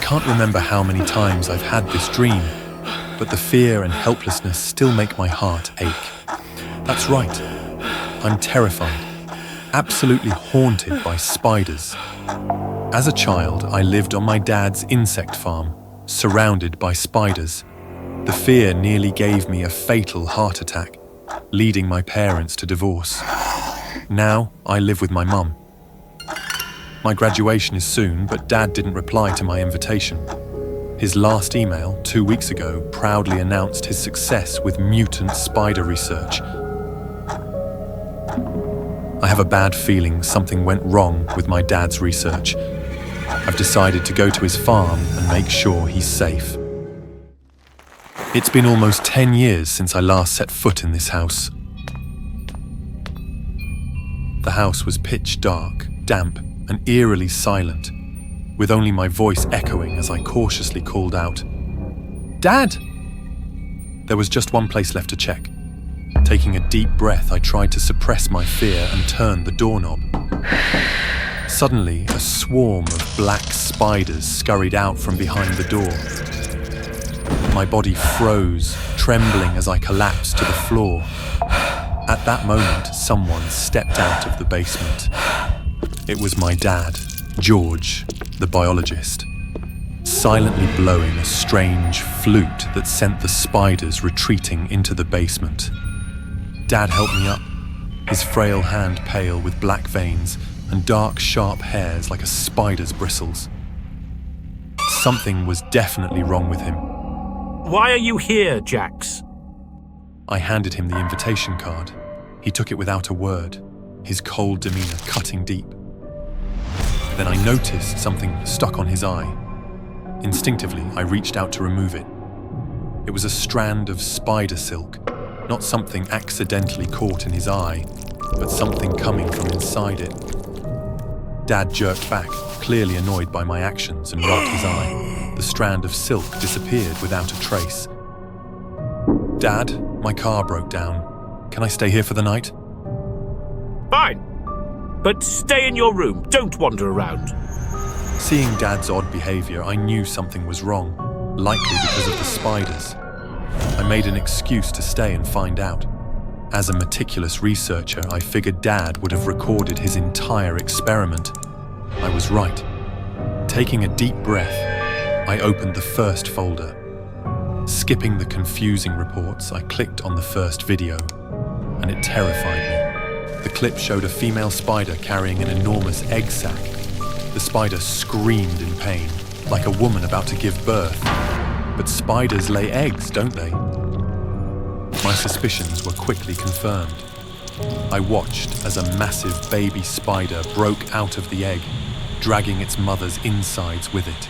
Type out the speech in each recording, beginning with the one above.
can't remember how many times I've had this dream, but the fear and helplessness still make my heart ache. That's right, I'm terrified, absolutely haunted by spiders. As a child, I lived on my dad's insect farm, surrounded by spiders. The fear nearly gave me a fatal heart attack, leading my parents to divorce. Now, I live with my mum. My graduation is soon, but Dad didn't reply to my invitation. His last email, 2 weeks ago, proudly announced his success with mutant spider research. I have a bad feeling something went wrong with my dad's research. I've decided to go to his farm and make sure he's safe. It's been almost 10 years since I last set foot in this house. The house was pitch dark, damp, and eerily silent, with only my voice echoing as I cautiously called out, "Dad!" There was just one place left to check. Taking a deep breath, I tried to suppress my fear and turned the doorknob. Suddenly, a swarm of black spiders scurried out from behind the door. My body froze, trembling as I collapsed to the floor. At that moment, someone stepped out of the basement. It was my dad, George, the biologist, silently blowing a strange flute that sent the spiders retreating into the basement. Dad helped me up, his frail hand pale with black veins and dark, sharp hairs like a spider's bristles. Something was definitely wrong with him. Why are you here, Jax? I handed him the invitation card. He took it without a word, his cold demeanor cutting deep. Then I noticed something stuck on his eye. Instinctively, I reached out to remove it. It was a strand of spider silk, not something accidentally caught in his eye, but something coming from inside it. Dad jerked back, clearly annoyed by my actions, and rubbed his eye. The strand of silk disappeared without a trace. "Dad, my car broke down. Can I stay here for the night?" Fine. But stay in your room. Don't wander around. Seeing Dad's odd behavior, I knew something was wrong, likely because of the spiders. I made an excuse to stay and find out. As a meticulous researcher, I figured Dad would have recorded his entire experiment. I was right. Taking a deep breath, I opened the first folder. Skipping the confusing reports, I clicked on the first video, and it terrified me. The clip showed a female spider carrying an enormous egg sac. The spider screamed in pain, like a woman about to give birth. But spiders lay eggs, don't they? My suspicions were quickly confirmed. I watched as a massive baby spider broke out of the egg, dragging its mother's insides with it.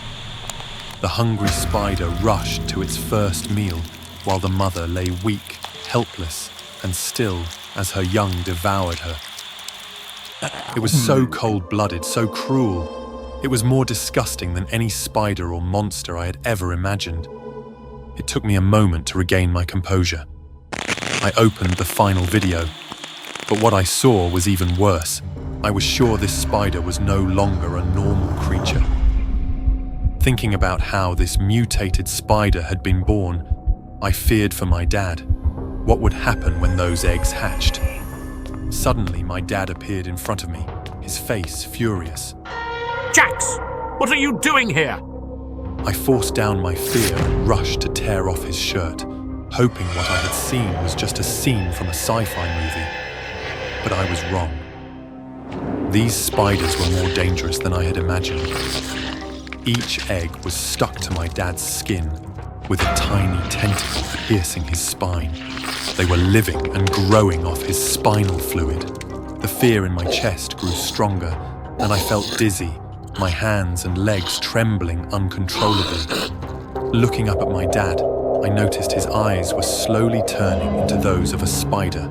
The hungry spider rushed to its first meal, while the mother lay weak, helpless, and still as her young devoured her. It was so cold-blooded, so cruel. It was more disgusting than any spider or monster I had ever imagined. It took me a moment to regain my composure. I opened the final video, but what I saw was even worse. I was sure this spider was no longer a normal creature. Thinking about how this mutated spider had been born, I feared for my dad. What would happen when those eggs hatched? Suddenly, my dad appeared in front of me, his face furious. Jax! What are you doing here? I forced down my fear and rushed to tear off his shirt, hoping what I had seen was just a scene from a sci-fi movie. But I was wrong. These spiders were more dangerous than I had imagined. Each egg was stuck to my dad's skin, with a tiny tentacle piercing his spine. They were living and growing off his spinal fluid. The fear in my chest grew stronger, and I felt dizzy, my hands and legs trembling uncontrollably. Looking up at my dad, I noticed his eyes were slowly turning into those of a spider.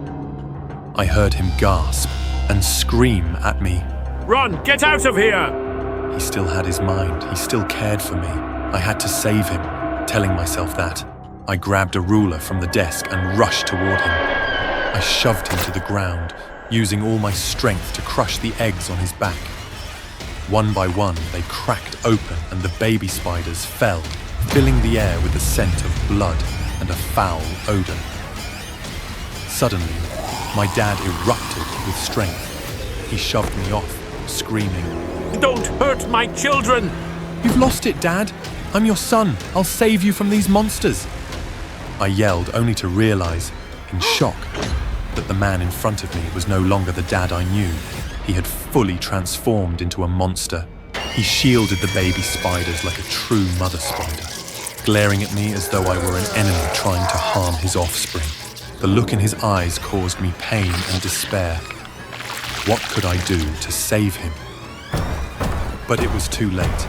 I heard him gasp and scream at me. Run! Get out of here! He still had his mind. He still cared for me. I had to save him. Telling myself that, I grabbed a ruler from the desk and rushed toward him. I shoved him to the ground, using all my strength to crush the eggs on his back. One by one, they cracked open and the baby spiders fell, filling the air with the scent of blood and a foul odor. Suddenly, my dad erupted with strength. He shoved me off, screaming, Don't hurt my children! "You've lost it, Dad! I'm your son! I'll save you from these monsters!" I yelled, only to realize, in shock, that the man in front of me was no longer the dad I knew. He had fully transformed into a monster. He shielded the baby spiders like a true mother spider, glaring at me as though I were an enemy trying to harm his offspring. The look in his eyes caused me pain and despair. What could I do to save him? But it was too late.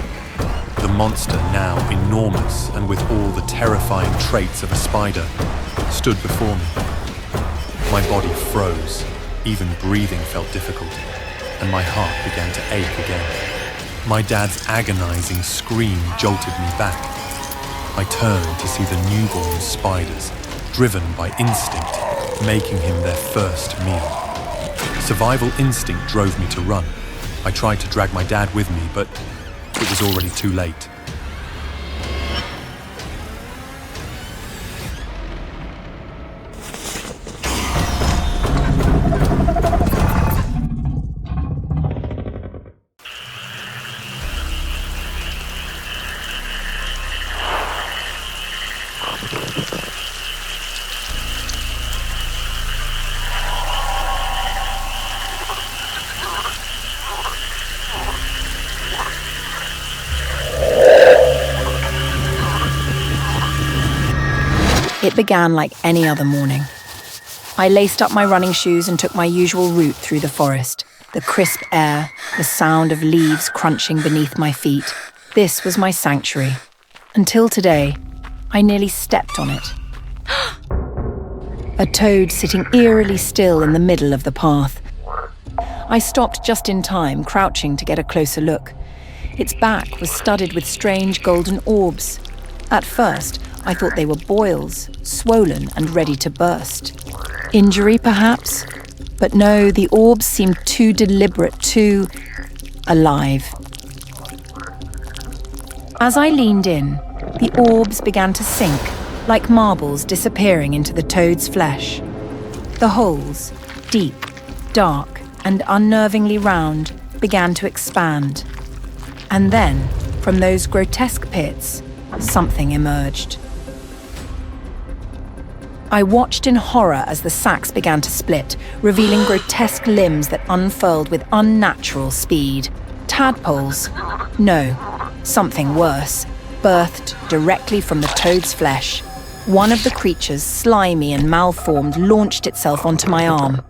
The monster, now enormous and with all the terrifying traits of a spider, stood before me. My body froze, even breathing felt difficult, and my heart began to ache again. My dad's agonizing scream jolted me back. I turned to see the newborn spiders, driven by instinct, making him their first meal. Survival instinct drove me to run. I tried to drag my dad with me, but it was already too late. It began like any other morning. I laced up my running shoes and took my usual route through the forest. The crisp air, the sound of leaves crunching beneath my feet. This was my sanctuary. Until today, I nearly stepped on it. A toad sitting eerily still in the middle of the path. I stopped just in time, crouching to get a closer look. Its back was studded with strange golden orbs. At first, I thought they were boils, swollen and ready to burst. Injury, perhaps? But no, the orbs seemed too deliberate, too alive. As I leaned in, the orbs began to sink, like marbles disappearing into the toad's flesh. The holes, deep, dark, and unnervingly round, began to expand. And then, from those grotesque pits, something emerged. I watched in horror as the sacs began to split, revealing grotesque limbs that unfurled with unnatural speed. Tadpoles? No, something worse, birthed directly from the toad's flesh. One of the creatures, slimy and malformed, launched itself onto my arm.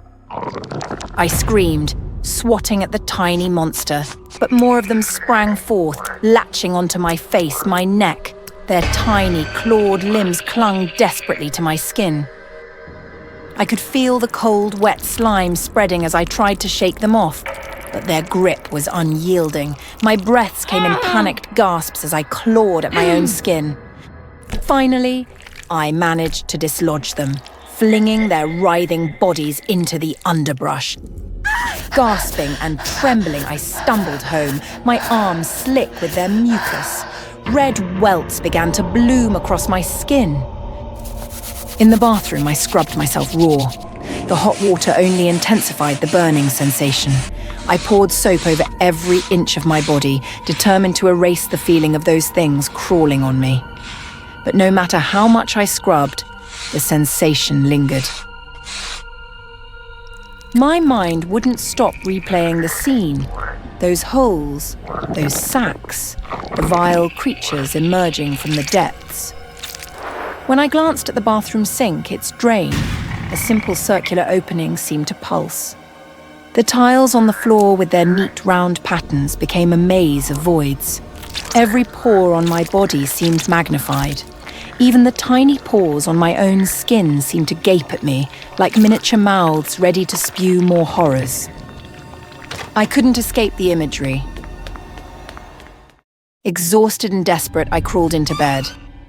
I screamed, swatting at the tiny monster, but more of them sprang forth, latching onto my face, my neck. Their tiny, clawed limbs clung desperately to my skin. I could feel the cold, wet slime spreading as I tried to shake them off, but their grip was unyielding. My breaths came in panicked gasps as I clawed at my own skin. Finally, I managed to dislodge them, flinging their writhing bodies into the underbrush. Gasping and trembling, I stumbled home, my arms slick with their mucus. Red welts began to bloom across my skin. In the bathroom, I scrubbed myself raw. The hot water only intensified the burning sensation. I poured soap over every inch of my body, determined to erase the feeling of those things crawling on me. But no matter how much I scrubbed, the sensation lingered. My mind wouldn't stop replaying the scene. Those holes, those sacs, the vile creatures emerging from the depths. When I glanced at the bathroom sink, its drain, a simple circular opening, seemed to pulse. The tiles on the floor with their neat round patterns became a maze of voids. Every pore on my body seemed magnified. Even the tiny pores on my own skin seemed to gape at me, like miniature mouths ready to spew more horrors. I couldn't escape the imagery. Exhausted and desperate, I crawled into bed.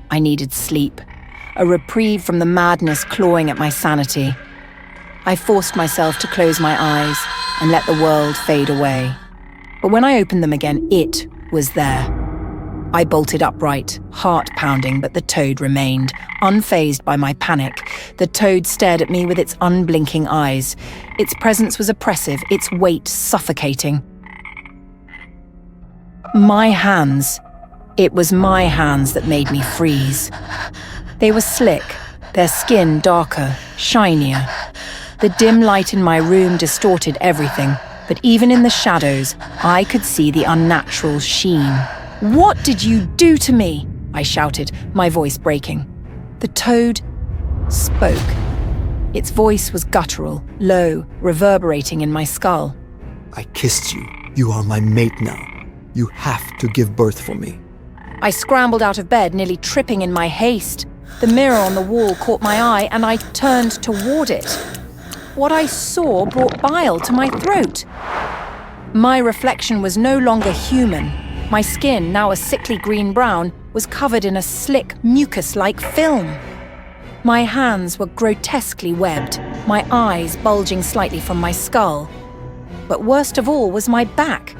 I needed sleep, a reprieve from the madness clawing at my sanity. I forced myself to close my eyes and let the world fade away. But when I opened them again, it was there. I bolted upright, heart pounding, but the toad remained, unfazed by my panic. The toad stared at me with its unblinking eyes. Its presence was oppressive, its weight suffocating. My hands. It was my hands that made me freeze. They were slick, their skin darker, shinier. The dim light in my room distorted everything, but even in the shadows, I could see the unnatural sheen. "What did you do to me?" I shouted, my voice breaking. The toad spoke. Its voice was guttural, low, reverberating in my skull. "I kissed you. You are my mate now. You have to give birth for me." I scrambled out of bed, nearly tripping in my haste. The mirror on the wall caught my eye, and I turned toward it. What I saw brought bile to my throat. My reflection was no longer human. My skin, now a sickly green-brown, was covered in a slick, mucus-like film. My hands were grotesquely webbed, my eyes bulging slightly from my skull. But worst of all was my back.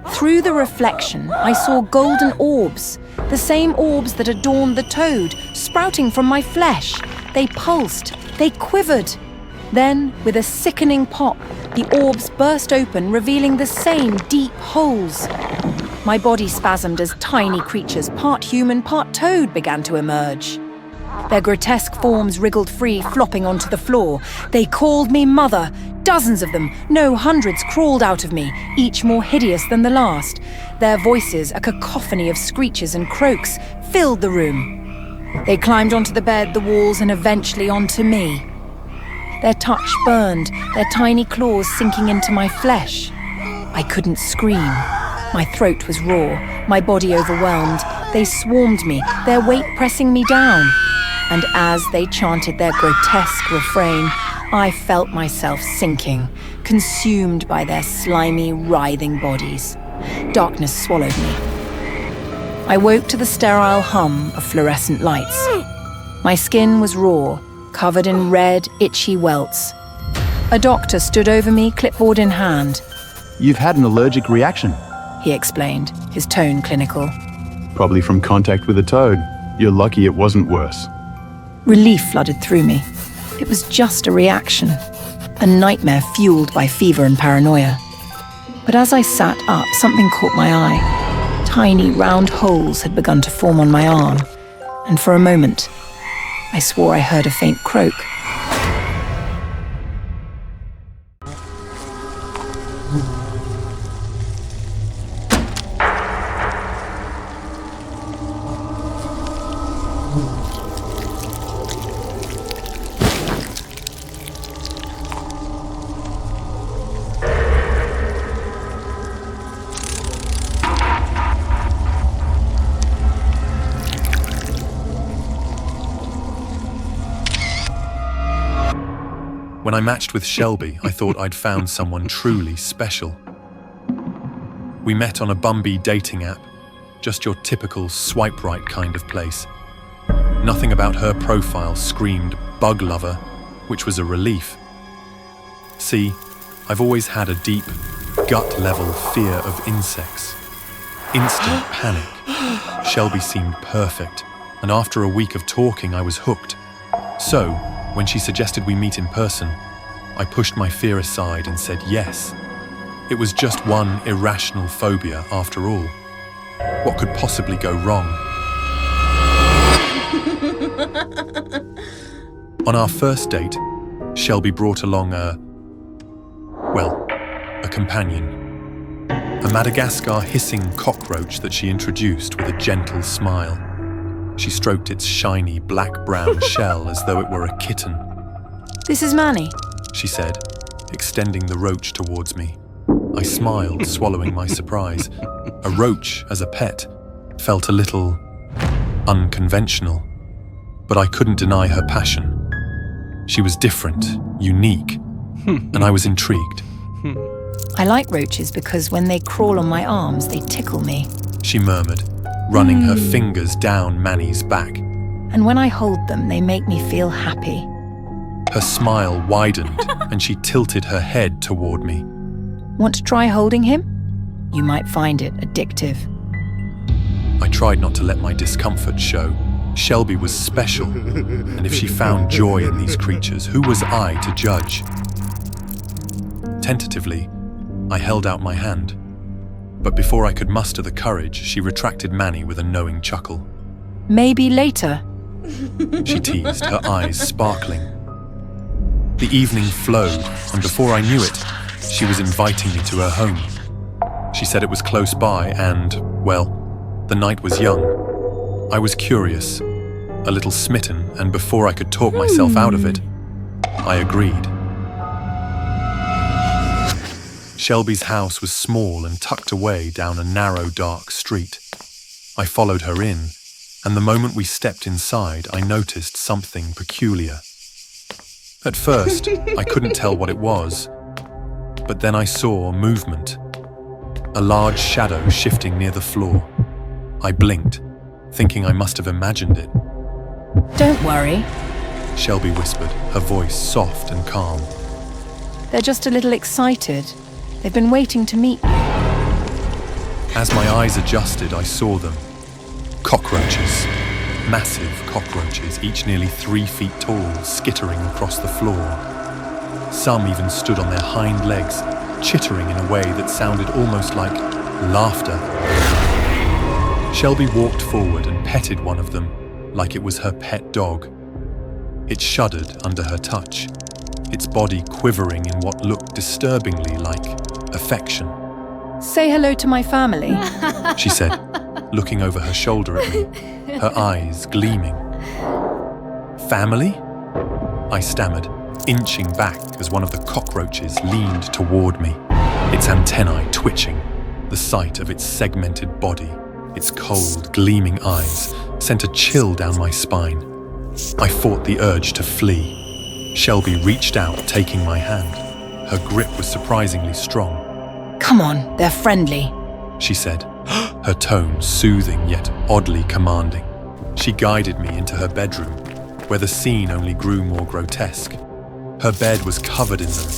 Through the reflection, I saw golden orbs, the same orbs that adorned the toad, sprouting from my flesh. They pulsed, they quivered. Then, with a sickening pop, the orbs burst open, revealing the same deep holes. My body spasmed as tiny creatures, part human, part toad, began to emerge. Their grotesque forms wriggled free, flopping onto the floor. They called me mother. Dozens of them, no, hundreds, crawled out of me, each more hideous than the last. Their voices, a cacophony of screeches and croaks, filled the room. They climbed onto the bed, the walls, and eventually onto me. Their touch burned, their tiny claws sinking into my flesh. I couldn't scream. My throat was raw, my body overwhelmed. They swarmed me, their weight pressing me down. And as they chanted their grotesque refrain, I felt myself sinking, consumed by their slimy, writhing bodies. Darkness swallowed me. I woke to the sterile hum of fluorescent lights. My skin was raw, covered in red, itchy welts. A doctor stood over me, clipboard in hand. "You've had an allergic reaction." He explained, his tone clinical. "Probably from contact with a toad. You're lucky it wasn't worse." Relief flooded through me. It was just a reaction, a nightmare fueled by fever and paranoia. But as I sat up, something caught my eye. Tiny, round holes had begun to form on my arm, and for a moment, I swore I heard a faint croak. When I matched with Shelby, I thought I'd found someone truly special. We met on a Bumby dating app, just your typical swipe right kind of place. Nothing about her profile screamed bug lover, which was a relief. See, I've always had a deep, gut-level fear of insects. Instant panic. Shelby seemed perfect, and after a week of talking, I was hooked. So, when she suggested we meet in person, I pushed my fear aside and said yes. It was just one irrational phobia after all. What could possibly go wrong? On our first date, Shelby brought along a companion. A Madagascar hissing cockroach that she introduced with a gentle smile. She stroked its shiny black-brown shell as though it were a kitten. "This is Manny," she said, extending the roach towards me. I smiled, swallowing my surprise. A roach as a pet felt a little unconventional, but I couldn't deny her passion. She was different, unique, and I was intrigued. "I like roaches because when they crawl on my arms, they tickle me. She murmured, running her fingers down Manny's back. And when I hold them, they make me feel happy." Her smile widened and she tilted her head toward me. "Want to try holding him?" You might find it addictive. I tried not to let my discomfort show. Shelby was special, and if she found joy in these creatures, who was I to judge? Tentatively, I held out my hand, but before I could muster the courage, she retracted Manny with a knowing chuckle. Maybe later. She teased, her eyes sparkling. The evening flowed, and before I knew it, she was inviting me to her home. She said it was close by and, well, the night was young. I was curious, a little smitten, and before I could talk myself out of it, I agreed. Shelby's house was small and tucked away down a narrow, dark street. I followed her in, and the moment we stepped inside, I noticed something peculiar. At first, I couldn't tell what it was, but then I saw movement, a large shadow shifting near the floor. I blinked, thinking I must have imagined it. Don't worry. Shelby whispered, her voice soft and calm. They're just a little excited. They've been waiting to meet you. As my eyes adjusted, I saw them. Cockroaches. Massive cockroaches, each nearly 3 feet tall, skittering across the floor. Some even stood on their hind legs, chittering in a way that sounded almost like laughter. Shelby walked forward and petted one of them, like it was her pet dog. It shuddered under her touch, its body quivering in what looked disturbingly like affection. Say hello to my family. She said, looking over her shoulder at me, her eyes gleaming. Family? I stammered, inching back as one of the cockroaches leaned toward me, its antennae twitching. The sight of its segmented body, its cold, gleaming eyes, sent a chill down my spine. I fought the urge to flee. Shelby reached out, taking my hand. Her grip was surprisingly strong. Come on, they're friendly. She said, her tone soothing yet oddly commanding. She guided me into her bedroom, where the scene only grew more grotesque. Her bed was covered in them,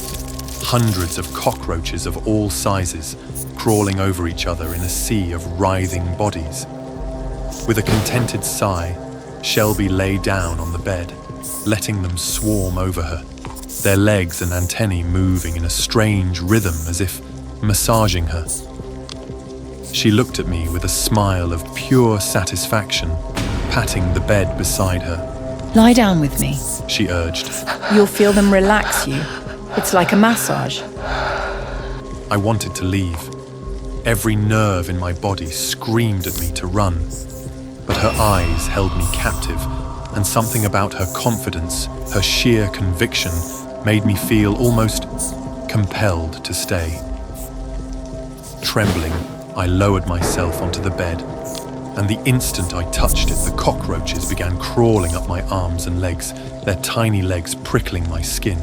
hundreds of cockroaches of all sizes, crawling over each other in a sea of writhing bodies. With a contented sigh, Shelby lay down on the bed, letting them swarm over her, their legs and antennae moving in a strange rhythm as if massaging her. She looked at me with a smile of pure satisfaction, patting the bed beside her. Lie down with me. She urged. You'll feel them relax you. It's like a massage. I wanted to leave. Every nerve in my body screamed at me to run, but her eyes held me captive, and something about her confidence, her sheer conviction, made me feel almost compelled to stay. Trembling, I lowered myself onto the bed, and the instant I touched it, the cockroaches began crawling up my arms and legs, their tiny legs prickling my skin.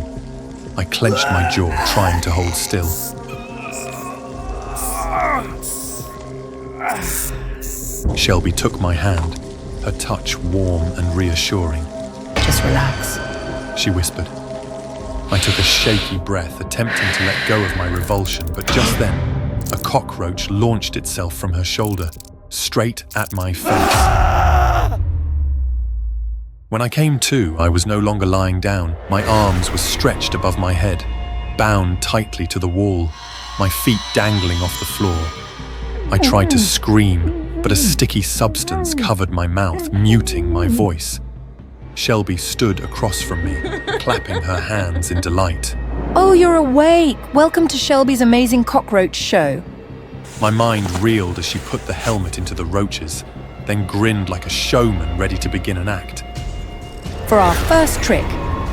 I clenched my jaw, trying to hold still. Shelby took my hand, her touch warm and reassuring. Just relax, she whispered. I took a shaky breath, attempting to let go of my revulsion, but just then, a cockroach launched itself from her shoulder, straight at my face. When I came to, I was no longer lying down. My arms were stretched above my head, bound tightly to the wall, my feet dangling off the floor. I tried to scream, but a sticky substance covered my mouth, muting my voice. Shelby stood across from me, clapping her hands in delight. Oh, you're awake! Welcome to Shelby's amazing cockroach show. My mind reeled as she put the helmet into the roaches, then grinned like a showman ready to begin an act. For our first trick,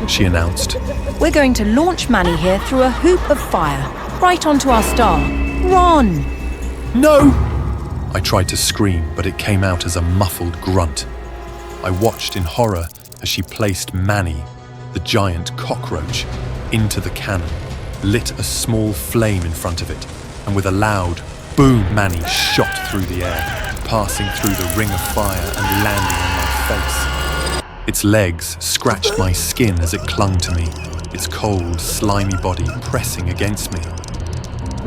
she announced, we're going to launch Manny here through a hoop of fire, right onto our star. Ron! No! I tried to scream, but it came out as a muffled grunt. I watched in horror as she placed Manny, the giant cockroach, into the cannon, lit a small flame in front of it, and with a loud boom, Manny shot through the air, passing through the ring of fire and landing on my face. Its legs scratched my skin as it clung to me, its cold, slimy body pressing against me.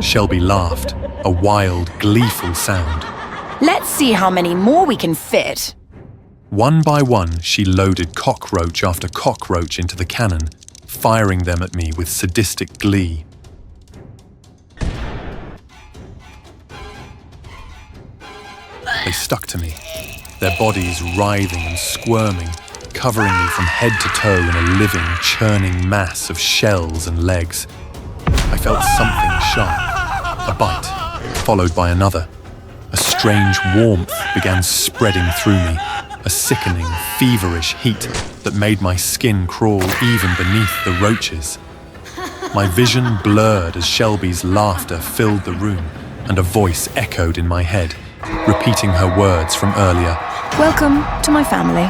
Shelby laughed, a wild, gleeful sound. Let's see how many more we can fit. One by one, she loaded cockroach after cockroach into the cannon, firing them at me with sadistic glee. They stuck to me, their bodies writhing and squirming, covering me from head to toe in a living, churning mass of shells and legs. I felt something sharp, a bite, followed by another. A strange warmth began spreading through me, a sickening, feverish heat that made my skin crawl even beneath the roaches. My vision blurred as Shelby's laughter filled the room, and a voice echoed in my head, repeating her words from earlier. Welcome to my family.